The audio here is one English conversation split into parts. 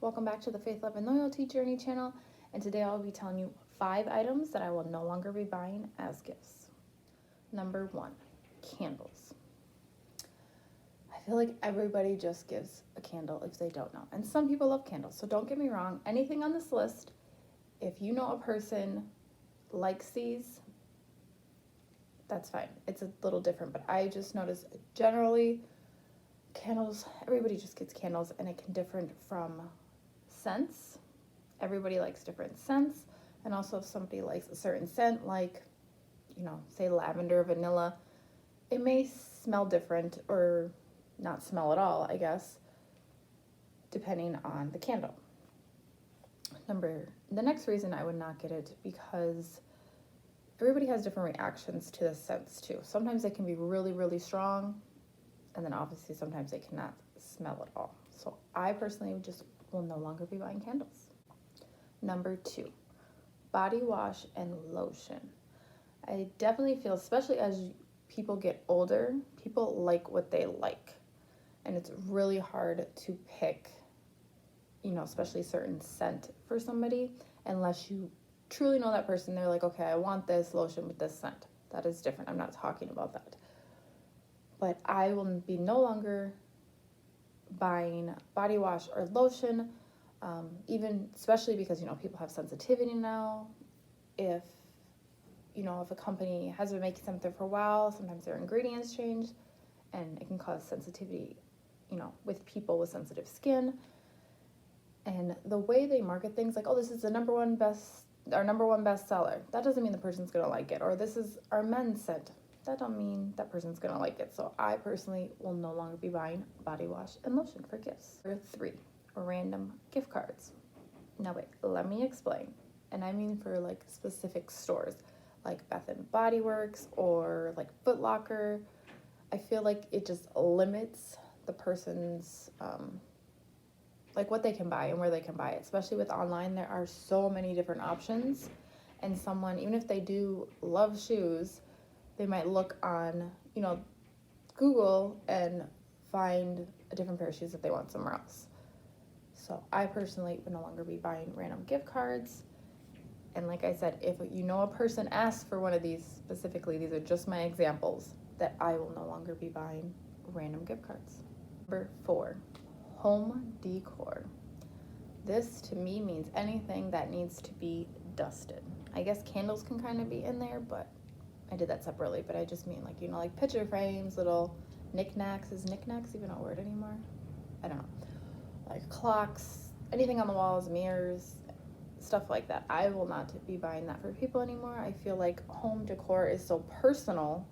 Welcome back to the Faith, Love, and Loyalty Journey channel, and today I'll be telling you 5 items that I will no longer be buying as gifts. Number 1, candles. I feel like everybody just gives a candle if they don't know, and some people love candles, so don't get me wrong, anything on this list, if you know a person likes these, that's fine. It's a little different, but I just noticed generally candles, everybody just gets candles, and it can differ from scents. Everybody likes different scents, and also if somebody likes a certain scent, like, say lavender, vanilla, it may smell different or not smell at all, I guess, depending on the candle. The next reason I would not get it, because everybody has different reactions to the scents too. Sometimes they can be really, really strong, and then obviously sometimes they cannot smell at all. So I personally just will no longer be buying candles. Number 2, body wash and lotion. I definitely feel, especially as people get older, people like what they like. And it's really hard to pick, especially certain scent for somebody, unless you truly know that person. They're like, okay, I want this lotion with this scent. That is different. I'm not talking about that. But I will be no longer buying body wash or lotion, even especially because, people have sensitivity now. If a company has been making something for a while, sometimes their ingredients change and it can cause sensitivity, with people with sensitive skin. And the way they market things like, oh, this is our number one bestseller, that doesn't mean the person's gonna like it. Or this is our men's scent, that don't mean that person's gonna like it. So I personally will no longer be buying body wash and lotion for gifts. Number 3, random gift cards. Now wait, let me explain. And I mean for like specific stores like Bath and Body Works or like Foot Locker. I feel like it just limits the person's like what they can buy and where they can buy it. Especially with online, there are so many different options, and someone, even if they do love shoes, they might look on Google and find a different pair of shoes that they want somewhere else. So I personally would no longer be buying random gift cards. And like I said, if a person asks for one of these specifically, these are just my examples, that I will no longer be buying random gift cards. Number 4, home decor. This to me means anything that needs to be dusted. I guess candles can kind of be in there, but I did that separately. But I just mean like picture frames, little knickknacks. Is knickknacks even a word anymore? I don't know. Like clocks, anything on the walls, mirrors, stuff like that. I will not be buying that for people anymore. I feel like home decor is so personal,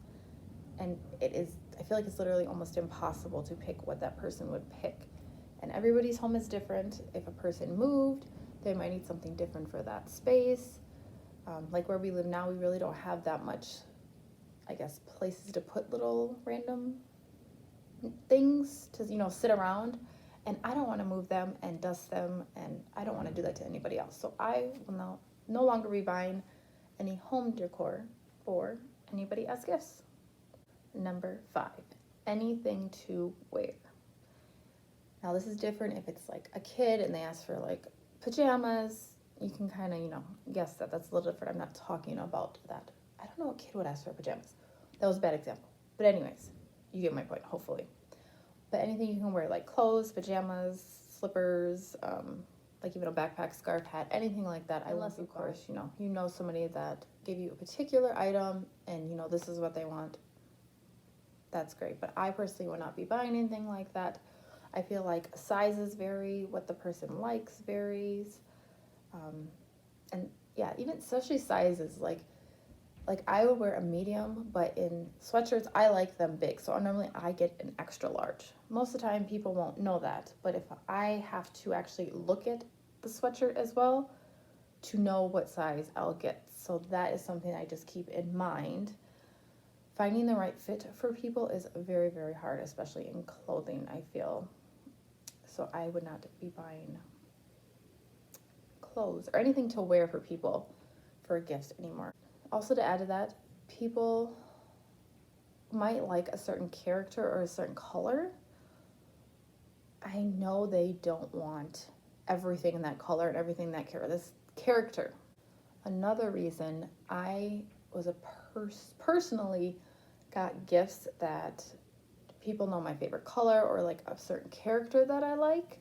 and I feel like it's literally almost impossible to pick what that person would pick. And everybody's home is different. If a person moved, they might need something different for that space. Like where we live now, we really don't have that much, I guess, places to put little random things to, sit around. And I don't want to move them and dust them, and I don't want to do that to anybody else. So I will no longer be buying any home decor for anybody as gifts. Number 5, anything to wear. Now this is different if it's like a kid and they ask for like pajamas. You can kind of, guess that that's a little different. I'm not talking about that. I don't know what kid would ask for pajamas. That was a bad example. But anyways, you get my point, hopefully. But anything you can wear, like clothes, pajamas, slippers, like even a backpack, scarf, hat, anything like that. Unless, of course, you know somebody that gave you a particular item and, this is what they want. That's great. But I personally would not be buying anything like that. I feel like sizes vary, what the person likes varies. And yeah, even especially sizes, like I would wear a medium, but in sweatshirts, I like them big. So normally I get an extra large. Most of the time people won't know that, but if I have to actually look at the sweatshirt as well to know what size I'll get. So that is something I just keep in mind. Finding the right fit for people is very, very hard, especially in clothing, I feel. So I would not be buying clothes or anything to wear for people for gifts anymore. Also, to add to that, people might like a certain character or a certain color. I know they don't want everything in that color and everything in that this character. Another reason I was personally got gifts that people know my favorite color or like a certain character that I like.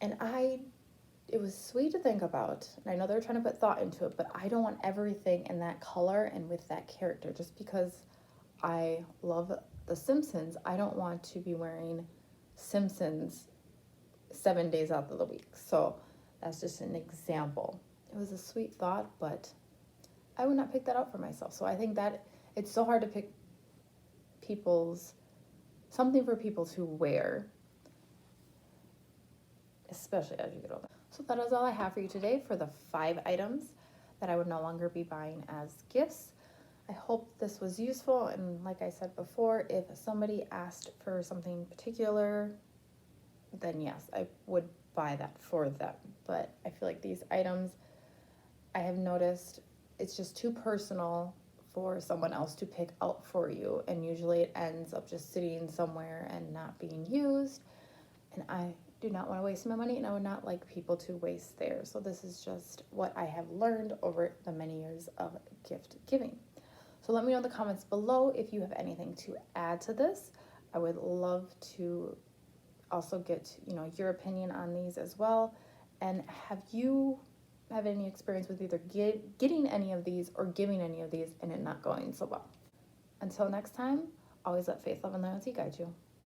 And it was sweet to think about. And I know they're trying to put thought into it, but I don't want everything in that color and with that character. Just because I love The Simpsons, I don't want to be wearing Simpsons 7 days out of the week. So that's just an example. It was a sweet thought, but I would not pick that out for myself. So I think that it's so hard to pick something for people to wear, especially as you get older. So that is all I have for you today for the 5 items that I would no longer be buying as gifts. I hope this was useful, and like I said before, if somebody asked for something particular, then yes, I would buy that for them. But I feel like these items, I have noticed it's just too personal for someone else to pick out for you, and usually it ends up just sitting somewhere and not being used, and I do not want to waste my money, and I would not like people to waste theirs. So this is just what I have learned over the many years of gift giving. So let me know in the comments below if you have anything to add to this. I would love to also get, your opinion on these as well. And have you have any experience with either getting any of these or giving any of these and it not going so well? Until next time, always let faith, love, and loyalty guide you.